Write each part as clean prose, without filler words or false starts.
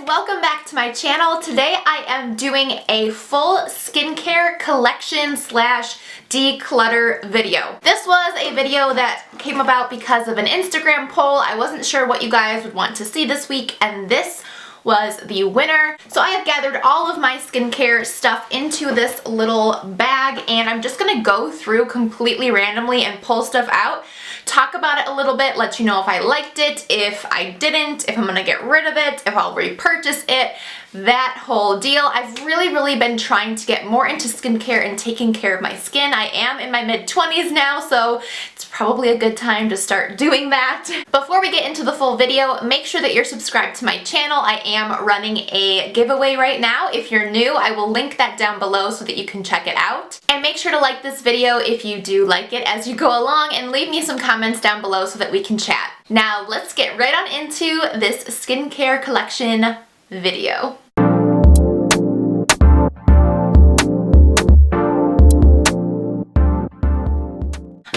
welcome back to my channel. Today I am doing a full skincare collection slash declutter video. This was a video that came about because of an Instagram poll. I wasn't sure what you guys would want to see this week, and this was the winner. So I have gathered all of my skincare stuff into this little bag, and I'm just gonna go through completely randomly and pull stuff out, talk about it a little bit, let you know if I liked it, if I didn't, if I'm gonna get rid of it, if I'll repurchase it, that whole deal. I've really been trying to get more into skincare and taking care of my skin. I am in my mid-20s now, so it's probably a good time to start doing that. Before we get into the full video, make sure that you're subscribed to my channel. I am running a giveaway right now. If you're new, I will link that down below so that you can check it out. And make sure to like this video if you do like it as you go along, and leave me some comments down below so that we can chat. Now let's get right on into this skincare collection video.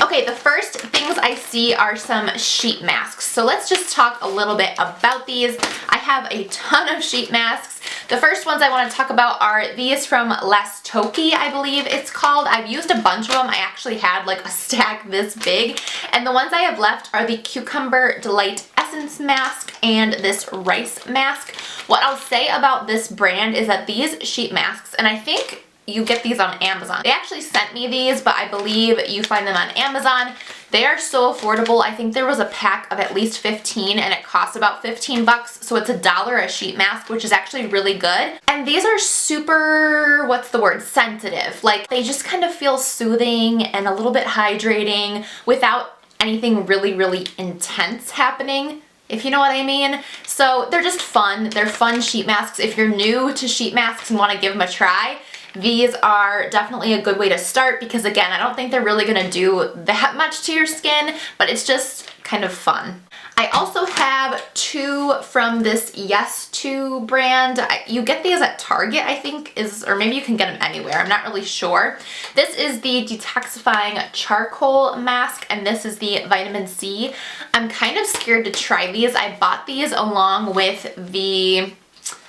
Okay, the first things I see are some sheet masks. So let's just talk a little bit about these. I have a ton of sheet masks. The first ones I want to talk about are these from Lasstokki, I believe it's called. I've used a bunch of them. I actually had like a stack this big. And the ones I have left are the Cucumber Delight Essence Mask and this Rice Mask. What I'll say about this brand is that these sheet masks, and I think you get these on Amazon. They actually sent me these, but I believe you find them on Amazon. They are so affordable. I think there was a pack of at least 15 and it costs about 15 bucks. So it's $1 a sheet mask, which is actually really good. And these are super, what's the word, sensitive. Like they just kind of feel soothing and a little bit hydrating without anything really intense happening, if you know what I mean. So they're just fun. They're fun sheet masks. If you're new to sheet masks and want to give them a try, these are definitely a good way to start, because again, I don't think they're really gonna do that much to your skin, but it's just kind of fun. I also have two from this Yes2 brand. You get these at Target, I think, or maybe you can get them anywhere. I'm not really sure. This is the Detoxifying Charcoal Mask, and this is the Vitamin C. I'm kind of scared to try these. I bought these along with the,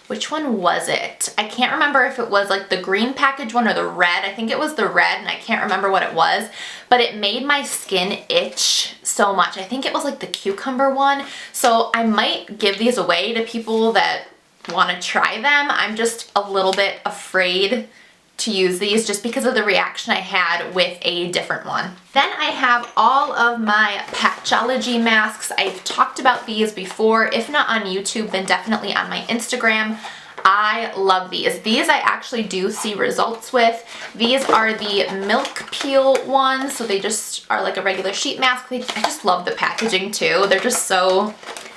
which one was it? I can't remember if it was like the green package one or the red. I think it was the red, and I can't remember what it was, but it made my skin itch so much. I think it was like the cucumber one. So I might give these away to people that want to try them. I'm just a little bit afraid to use these just because of the reaction I had with a different one. Then I have all of my Patchology masks. I've talked about these before. If not on YouTube, then definitely on my Instagram. I love these. These I actually do see results with. These are the milk peel ones, so they just are like a regular sheet mask. I just love the packaging too. They're just so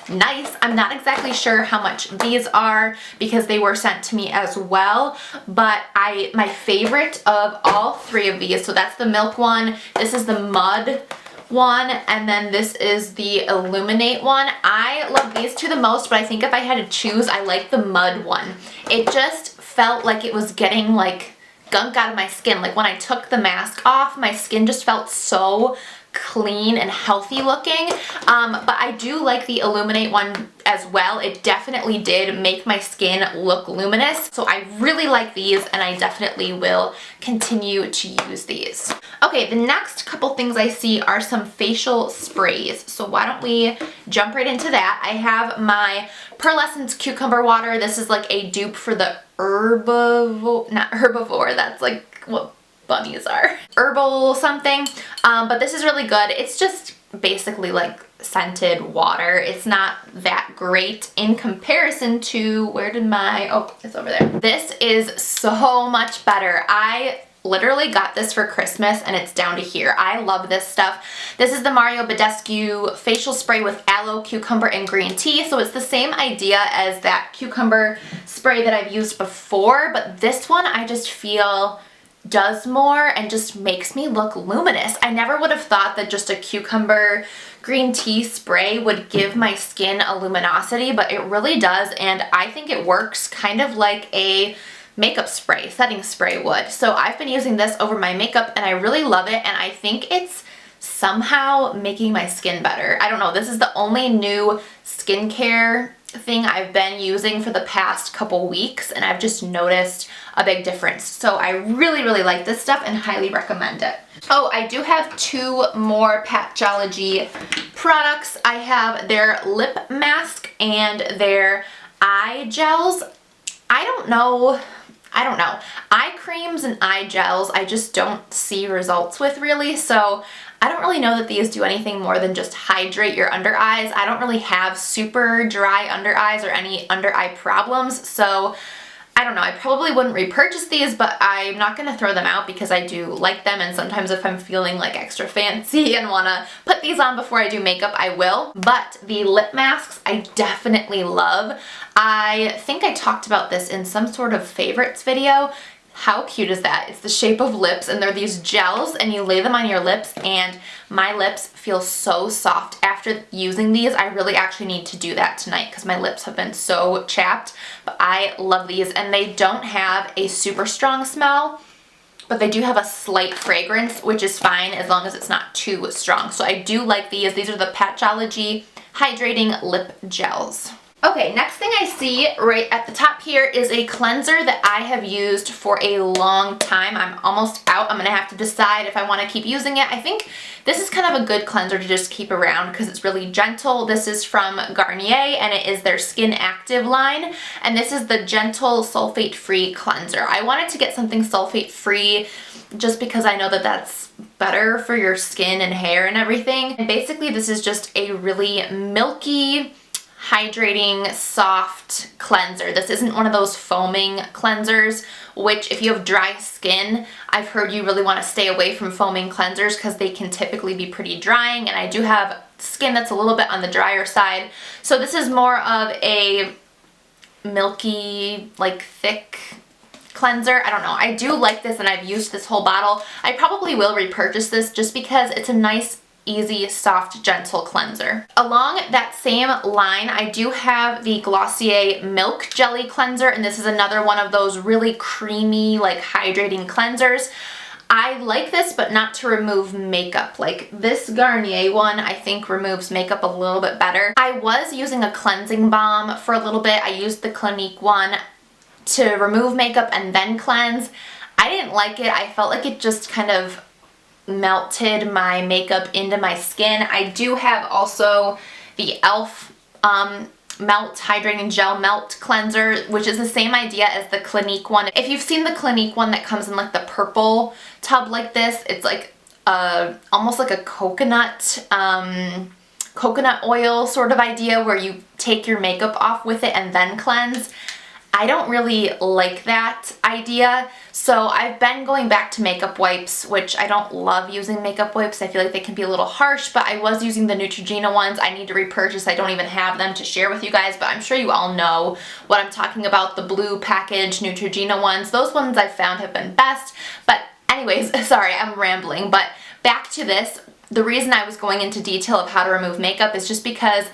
nice. I'm not exactly sure how much these are because they were sent to me as well, but my favorite of all three of these, so that's the milk one, this is the mud one, and then this is the illuminate one. I love these two the most, but I think if I had to choose, I like the mud one. It just felt like it was getting like gunk out of my skin. Like when I took the mask off, my skin just felt so clean and healthy looking, but I do like the illuminate one as well. It definitely did make my skin look luminous, so I really like these, and I definitely will continue to use these. Okay, the next couple things I see are some facial sprays, so why don't we jump right into that. I have my Pearlessence cucumber water. This is like a dupe for the not herbivore, that's like what bunnies are. Herbal something, but this is really good. It's just basically like scented water. It's not that great in comparison to, where did my, oh, it's over there. This is so much better. I literally got this for Christmas and it's down to here. I love this stuff. This is the Mario Badescu facial spray with aloe, cucumber, and green tea. So it's the same idea as that cucumber spray that I've used before, but this one I just feel does more and just makes me look luminous. I never would have thought that just a cucumber green tea spray would give my skin a luminosity, but it really does, and I think it works kind of like a makeup spray, setting spray would. So I've been using this over my makeup and I really love it, and I think it's somehow making my skin better. I don't know, this is the only new skincare thing I've been using for the past couple weeks, and I've just noticed a big difference. So I really, really like this stuff and highly recommend it. Oh, I do have 2 more Patchology products. I have their lip mask and their eye gels. I don't know. Eye creams and eye gels I just don't see results with really, so I don't really know that these do anything more than just hydrate your under eyes. I don't really have super dry under eyes or any under eye problems, so I don't know. I probably wouldn't repurchase these, but I'm not going to throw them out because I do like them, and sometimes if I'm feeling like extra fancy and want to put these on before I do makeup, I will. But the lip masks I definitely love. I think I talked about this in some sort of favorites video. How cute is that? It's the shape of lips, and they're these gels, and you lay them on your lips, and my lips feel so soft after using these. I really actually need to do that tonight because my lips have been so chapped, but I love these, and they don't have a super strong smell, but they do have a slight fragrance, which is fine as long as it's not too strong. So I do like these. These are the Patchology Hydrating Lip Gels. Okay, next thing I see right at the top here is a cleanser that I have used for a long time. I'm almost out. I'm going to have to decide if I want to keep using it. I think this is kind of a good cleanser to just keep around because it's really gentle. This is from Garnier, and it is their Skin Active line, and this is the Gentle Sulfate-Free Cleanser. I wanted to get something sulfate-free just because I know that that's better for your skin and hair and everything. And basically this is just a really milky, hydrating, soft cleanser. This isn't one of those foaming cleansers, which if you have dry skin, I've heard you really want to stay away from foaming cleansers because they can typically be pretty drying, and I do have skin that's a little bit on the drier side. So this is more of a milky, like thick cleanser. I don't know. I do like this, and I've used this whole bottle. I probably will repurchase this just because it's a nice, easy, soft, gentle cleanser. Along that same line, I do have the Glossier Milk Jelly Cleanser, and this is another one of those really creamy, like hydrating cleansers. I like this, but not to remove makeup. Like this Garnier one, I think removes makeup a little bit better. I was using a cleansing balm for a little bit. I used the Clinique one to remove makeup and then cleanse. I didn't like it. I felt like it just kind of melted my makeup into my skin. I do have also the e.l.f. Melt Hydrating Gel Melt Cleanser, which is the same idea as the Clinique one. If you've seen the Clinique one that comes in like the purple tub like this, it's like almost like a coconut oil sort of idea where you take your makeup off with it and then cleanse. I don't really like that idea, so I've been going back to makeup wipes, which I don't love using makeup wipes. I feel like they can be a little harsh, but I was using the Neutrogena ones. I need to repurchase. I don't even have them to share with you guys, but I'm sure you all know what I'm talking about, the blue package Neutrogena ones. Those ones I've found have been best, but anyways, sorry, I'm rambling, but back to this. The reason I was going into detail of how to remove makeup is just because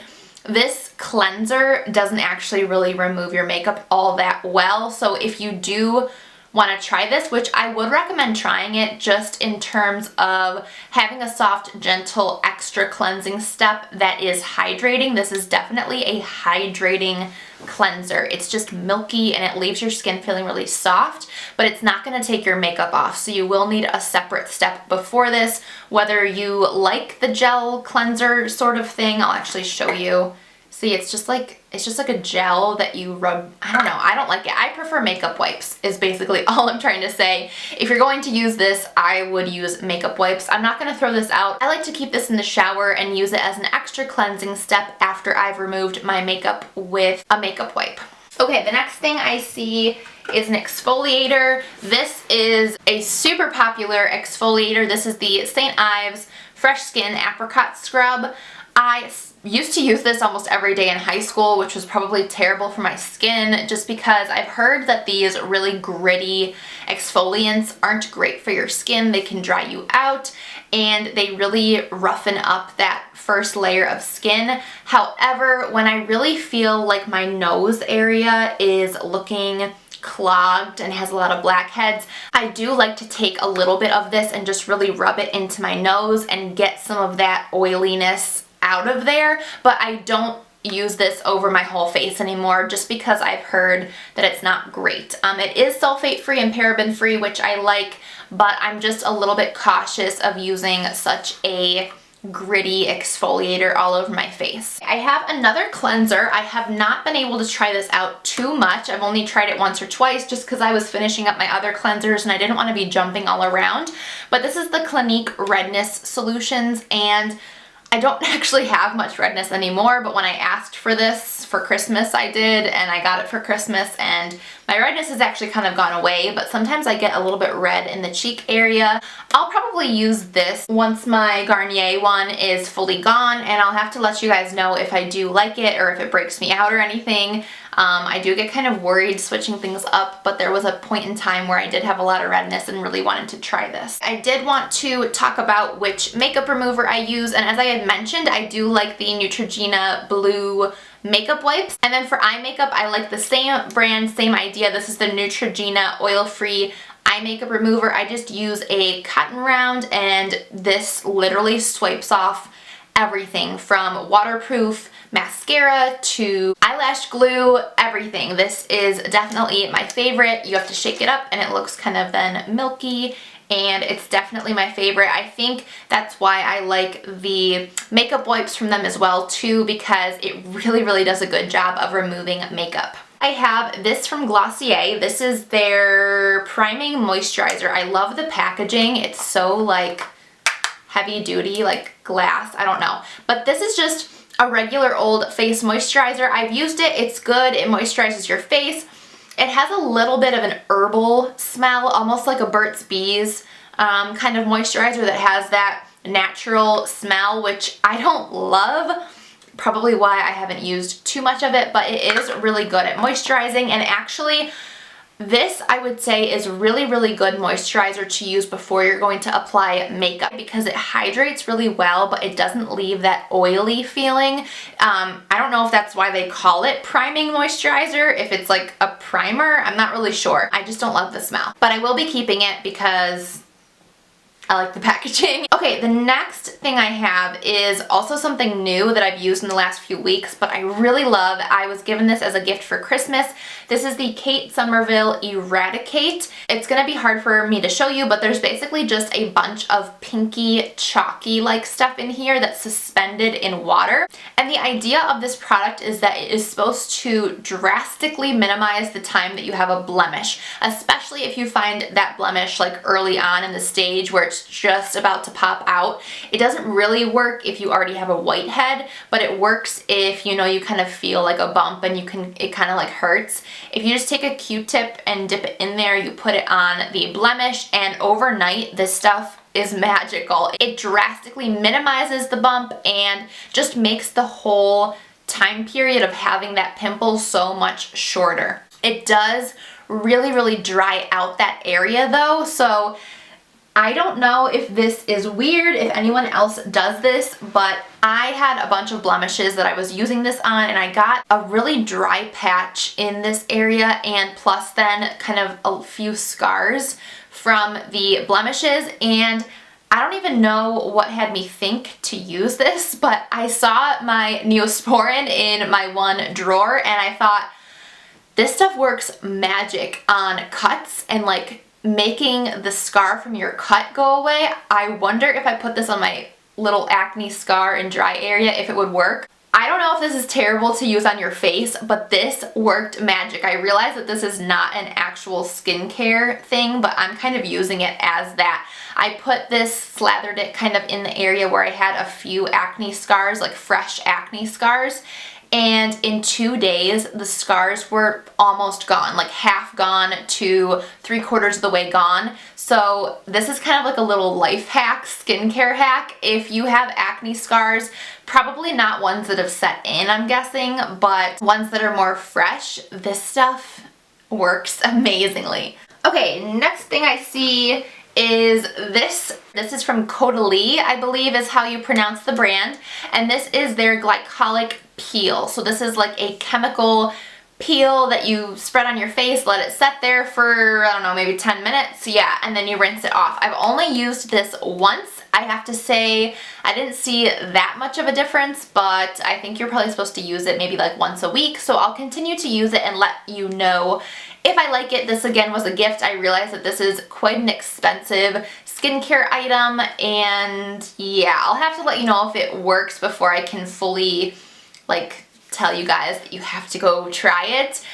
this cleanser doesn't actually really remove your makeup all that well. So if you do want to try this, which I would recommend trying it just in terms of having a soft, gentle, extra cleansing step that is hydrating. This is definitely a hydrating cleanser. It's just milky and it leaves your skin feeling really soft, but it's not going to take your makeup off. So you will need a separate step before this, whether you like the gel cleanser sort of thing. I'll actually show you. See, it's just like a gel that you rub. I don't know. I don't like it. I prefer makeup wipes is basically all I'm trying to say. If you're going to use this, I would use makeup wipes. I'm not going to throw this out. I like to keep this in the shower and use it as an extra cleansing step after I've removed my makeup with a makeup wipe. Okay, the next thing I see is an exfoliator. This is a super popular exfoliator. This is the St. Ives Fresh Skin Apricot Scrub. I used to use this almost every day in high school, which was probably terrible for my skin just because I've heard that these really gritty exfoliants aren't great for your skin. They can dry you out and they really roughen up that first layer of skin. However, when I really feel like my nose area is looking clogged and has a lot of blackheads, I do like to take a little bit of this and just really rub it into my nose and get some of that oiliness out of there, but I don't use this over my whole face anymore just because I've heard that it's not great. It is sulfate free and paraben free, which I like, but I'm just a little bit cautious of using such a gritty exfoliator all over my face. I have another cleanser. I have not been able to try this out too much. I've only tried it once or twice just because I was finishing up my other cleansers and I didn't want to be jumping all around. But this is the Clinique Redness Solutions, and I don't actually have much redness anymore, but when I asked for this for Christmas, I did, and I got it for Christmas, and my redness has actually kind of gone away, but sometimes I get a little bit red in the cheek area. I'll probably use this once my Garnier one is fully gone, and I'll have to let you guys know if I do like it or if it breaks me out or anything. I do get kind of worried switching things up, but there was a point in time where I did have a lot of redness and really wanted to try this. I did want to talk about which makeup remover I use, and as I had mentioned, I do like the Neutrogena Blue makeup wipes. And then for eye makeup, I like the same brand, same idea. This is the Neutrogena oil-free eye makeup remover. I just use a cotton round, and this literally swipes off everything from waterproof mascara to eyelash glue, everything. This is definitely my favorite. You have to shake it up and it looks kind of then milky, and it's definitely my favorite. I think that's why I like the makeup wipes from them as well too, because it really does a good job of removing makeup. I have this from Glossier. This is their priming moisturizer. I love the packaging. It's so like heavy duty, like glass, I don't know. But this is just a regular old face moisturizer. I've used it, it's good, it moisturizes your face. It has a little bit of an herbal smell, almost like a Burt's Bees kind of moisturizer that has that natural smell, which I don't love. Probably why I haven't used too much of it, but it is really good at moisturizing. And actually, this, I would say, is really good moisturizer to use before you're going to apply makeup, because it hydrates really well, but it doesn't leave that oily feeling. I don't know if that's why they call it priming moisturizer, if it's like a primer, I'm not really sure. I just don't love the smell, but I will be keeping it because I like the packaging. Okay, the next thing I have is also something new that I've used in the last few weeks, but I really love. I was given this as a gift for Christmas. This is the Kate Somerville Eradicate. It's gonna be hard for me to show you, but there's basically just a bunch of pinky, chalky-like stuff in here that's suspended in water. And the idea of this product is that it is supposed to drastically minimize the time that you have a blemish, especially if you find that blemish like early on in the stage where it's just about to pop out. It doesn't really work if you already have a whitehead, but it works if you know you kind of feel like a bump and it kind of like hurts. If you just take a Q-tip and dip it in there, you put it on the blemish, and overnight this stuff is magical. It drastically minimizes the bump and just makes the whole time period of having that pimple so much shorter. It does really dry out that area though, so I don't know if this is weird, if anyone else does this, but I had a bunch of blemishes that I was using this on, and I got a really dry patch in this area, and plus then kind of a few scars from the blemishes. And I don't even know what had me think to use this, but I saw my Neosporin in my one drawer and I thought, this stuff works magic on cuts and like making the scar from your cut go away. I wonder if I put this on my little acne scar and dry area, if it would work. I don't know if this is terrible to use on your face, but this worked magic. I realize that this is not an actual skincare thing, but I'm kind of using it as that. I put this, slathered it kind of in the area where I had a few acne scars, like fresh acne scars, and in 2 days the scars were almost gone, like half gone to 3/4 of the way gone. So this is kind of like a little life hack, skincare hack. If you have acne scars, probably not ones that have set in, I'm guessing, but ones that are more fresh, this stuff works amazingly. Okay, next thing I see is this. This is from Caudalie, I believe is how you pronounce the brand, and this is their glycolic peel. So this is like a chemical peel that you spread on your face, let it set there for, I don't know, maybe 10 minutes, yeah, and then you rinse it off. I've only used this once. I have to say I didn't see that much of a difference, but I think you're probably supposed to use it maybe like once a week. So I'll continue to use it and let you know if I like it. This again was a gift. I realized that this is quite an expensive skincare item, and yeah, I'll have to let you know if it works before I can fully like tell you guys that you have to go try it,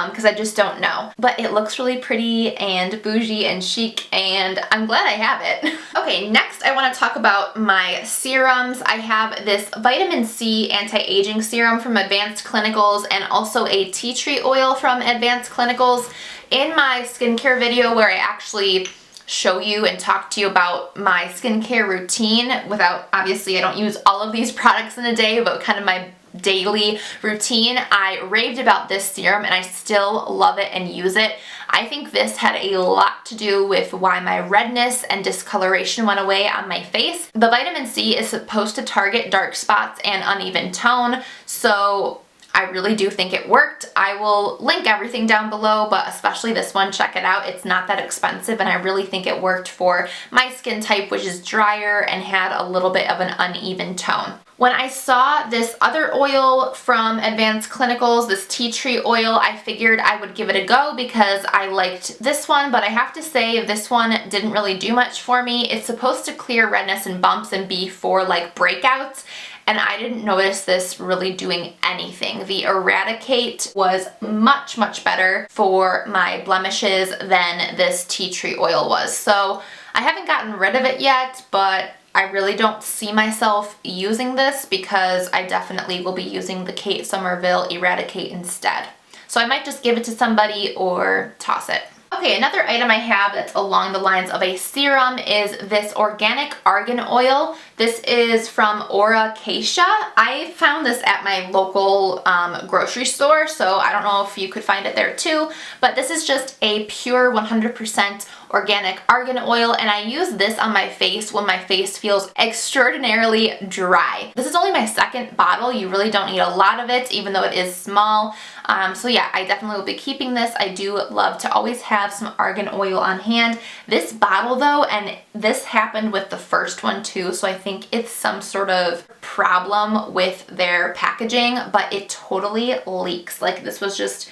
because I just don't know. But it looks really pretty and bougie and chic, and I'm glad I have it. Okay, next I want to talk about my serums. I have this vitamin C anti-aging serum from Advanced Clinicals and also a tea tree oil from Advanced Clinicals. In my skincare video where I actually show you and talk to you about my skincare routine without, obviously I don't use all of these products in a day, but kind of my daily routine, I raved about this serum and I still love it and use it. I think this had a lot to do with why my redness and discoloration went away on my face. The vitamin C is supposed to target dark spots and uneven tone, so I really do think it worked. I will link everything down below, but especially this one, check it out. It's not that expensive and I really think it worked for my skin type, which is drier and had a little bit of an uneven tone. When I saw this other oil from Advanced Clinicals, this tea tree oil, I figured I would give it a go because I liked this one, but I have to say this one didn't really do much for me. It's supposed to clear redness and bumps and be for like breakouts, and I didn't notice this really doing anything. The Eradicate was much, much better for my blemishes than this tea tree oil was. So I haven't gotten rid of it yet, but I really don't see myself using this because I definitely will be using the Kate Somerville Eradicate instead. So I might just give it to somebody or toss it. Okay, another item I have that's along the lines of a serum is this organic argan oil. This is from Aura Acacia. I found this at my local grocery store, so I don't know if you could find it there too, but this is just a pure 100% organic argan oil, and I use this on my face when my face feels extraordinarily dry. This is only my second bottle. You really don't need a lot of it, even though it is small. So yeah, I definitely will be keeping this. I do love to always have some argan oil on hand. This bottle though, and this happened with the first one too, so I think it's some sort of problem with their packaging, but it totally leaks. Like this was just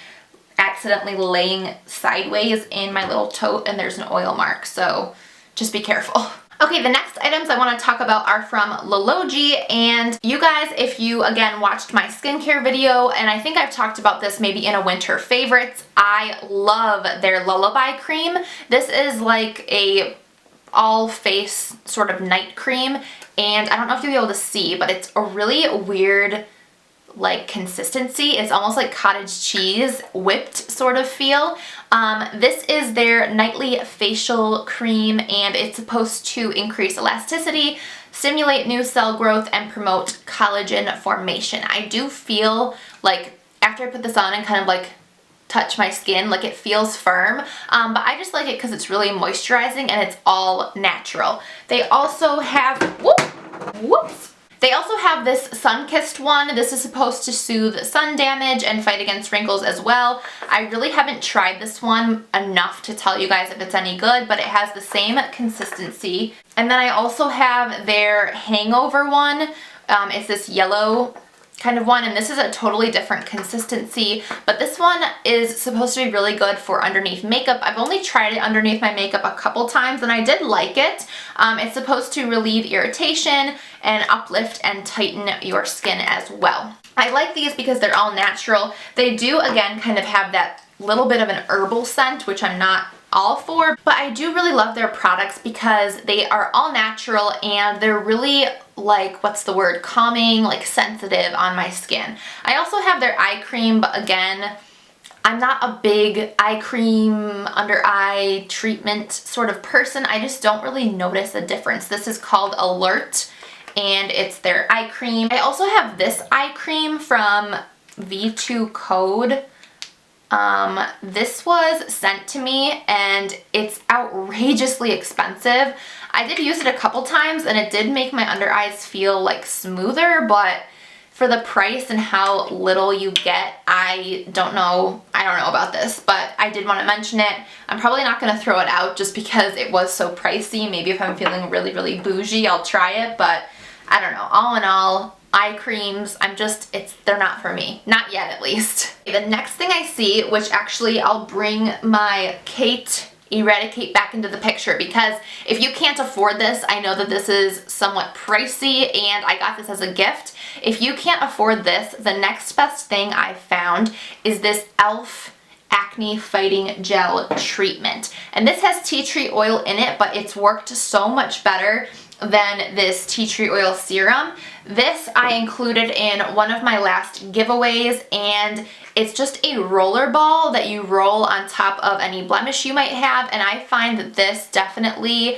accidentally laying sideways in my little tote and there's an oil mark, so just be careful. Okay, the next items I want to talk about are from Lasstokki, and you guys, if you again watched my skincare video, and I think I've talked about this maybe in a winter favorites, I love their Lullaby cream. This is like a all face sort of night cream, and I don't know if you'll be able to see, but it's a really weird like consistency. It's almost like cottage cheese whipped sort of feel. This is their nightly facial cream, and it's supposed to increase elasticity, stimulate new cell growth, and promote collagen formation. I do feel like after I put this on and kind of like touch my skin, like it feels firm, but I just like it because it's really moisturizing and it's all natural. They also have, whoops. They also have this sun-kissed one. This is supposed to soothe sun damage and fight against wrinkles as well. I really haven't tried this one enough to tell you guys if it's any good, but it has the same consistency. And then I also have their hangover one. It's this yellow kind of one, and this is a totally different consistency, but this one is supposed to be really good for underneath makeup. I've only tried it underneath my makeup a couple times and I did like it. It's supposed to relieve irritation and uplift and tighten your skin as well. I like these because they're all natural. They do again kind of have that little bit of an herbal scent, which I'm not all for, but I do really love their products because they are all natural and they're really like, what's the word, calming, like sensitive on my skin. I also have their eye cream, but again, I'm not a big eye cream, under eye treatment sort of person. I just don't really notice a difference. This is called Alert, and it's their eye cream. I also have this eye cream from V2 Code. This was sent to me and it's outrageously expensive. I did use it a couple times and it did make my under eyes feel like smoother, but for the price and how little you get, I don't know about this, but I did want to mention it. I'm probably not going to throw it out just because it was so pricey. Maybe if I'm feeling really, really bougie, I'll try it, but I don't know. All in all, eye creams, they're not for me. Not yet, at least. The next thing I see, which actually I'll bring my Kate Eradicate back into the picture, because if you can't afford this, I know that this is somewhat pricey and I got this as a gift. If you can't afford this, the next best thing I found is this e.l.f. Acne Fighting Gel Treatment. And this has tea tree oil in it, but it's worked so much better than this tea tree oil serum. This I included in one of my last giveaways, and it's just a roller ball that you roll on top of any blemish you might have, and I find that this definitely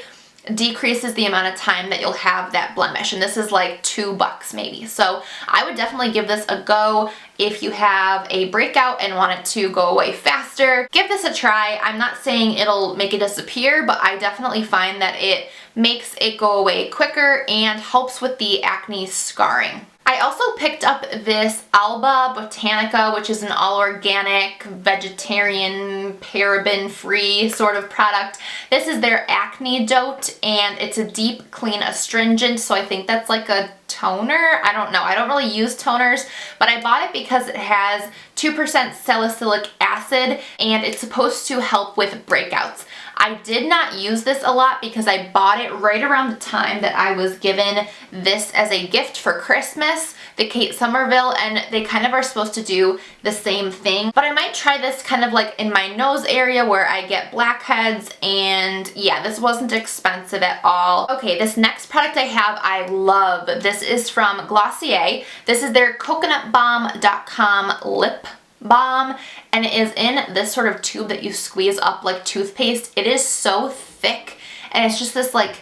decreases the amount of time that you'll have that blemish, and this is like $2 maybe. So I would definitely give this a go if you have a breakout and want it to go away faster. Give this a try. I'm not saying it'll make it disappear, but I definitely find that it makes it go away quicker and helps with the acne scarring. I also picked up this Alba Botanica, which is an all-organic, vegetarian, paraben-free sort of product. This is their Acne Dote, and it's a deep, clean astringent, so I think that's like a toner. I don't know. I don't really use toners, but I bought it because it has 2% salicylic acid, and it's supposed to help with breakouts. I did not use this a lot because I bought it right around the time that I was given this as a gift for Christmas, the Kate Somerville, and they kind of are supposed to do the same thing. But I might try this kind of like in my nose area where I get blackheads, and yeah, this wasn't expensive at all. Okay, this next product I have, I love. This is from Glossier. This is their coconutbalm.com lip balm, and it is in this sort of tube that you squeeze up like toothpaste. It is so thick, and it's just this like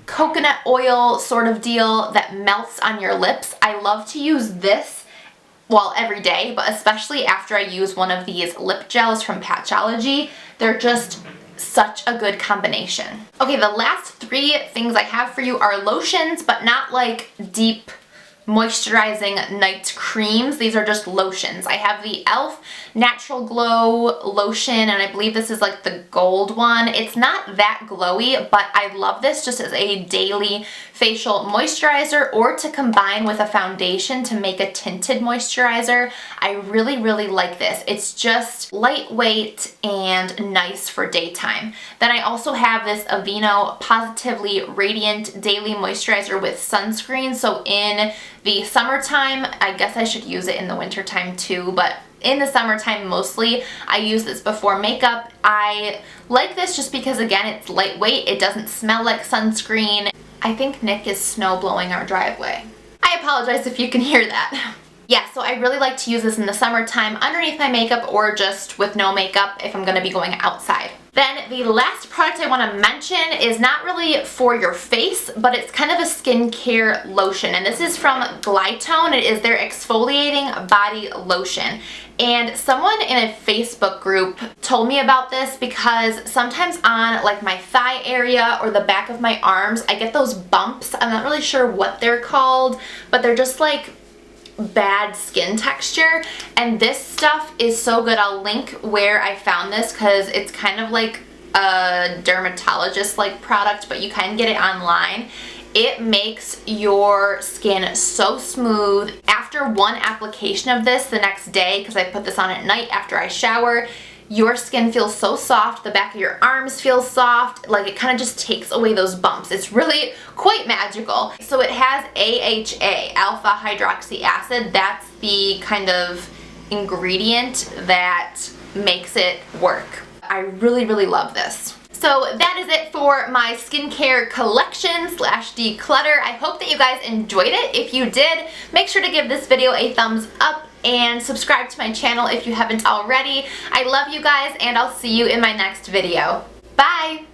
coconut oil sort of deal that melts on your lips. I love to use this, well, every day, but especially after I use one of these lip gels from Patchology. They're just such a good combination. Okay, the last 3 things I have for you are lotions, but not like deep moisturizing night creams. These are just lotions. I have the e.l.f. Natural Glow lotion, and I believe this is like the gold one. It's not that glowy, but I love this just as a daily facial moisturizer or to combine with a foundation to make a tinted moisturizer. I really, really like this. It's just lightweight and nice for daytime. Then I also have this Aveeno Positively Radiant Daily Moisturizer with sunscreen. So in the summertime, I guess I should use it in the wintertime too, but in the summertime mostly, I use this before makeup. I like this just because, again, it's lightweight. It doesn't smell like sunscreen. I think Nick is snow blowing our driveway. I apologize if you can hear that. Yeah, so I really like to use this in the summertime underneath my makeup or just with no makeup if I'm going to be going outside. Then the last product I want to mention is not really for your face, but it's kind of a skincare lotion, and this is from Glytone. It is their exfoliating body lotion. And someone in a Facebook group told me about this because sometimes on like my thigh area or the back of my arms, I get those bumps. I'm not really sure what they're called, but they're just like bad skin texture, and this stuff is so good. I'll link where I found this because it's kind of like a dermatologist like product, but you can get it online. It makes your skin so smooth. After one application of this the next day, because I put this on at night after I shower, your skin feels so soft, the back of your arms feel soft, like it kind of just takes away those bumps. It's really quite magical. So it has AHA, alpha hydroxy acid. That's the kind of ingredient that makes it work. I really, really love this. So that is it for my skincare collection slash declutter. I hope that you guys enjoyed it. If you did, make sure to give this video a thumbs up and subscribe to my channel if you haven't already. I love you guys, and I'll see you in my next video. Bye!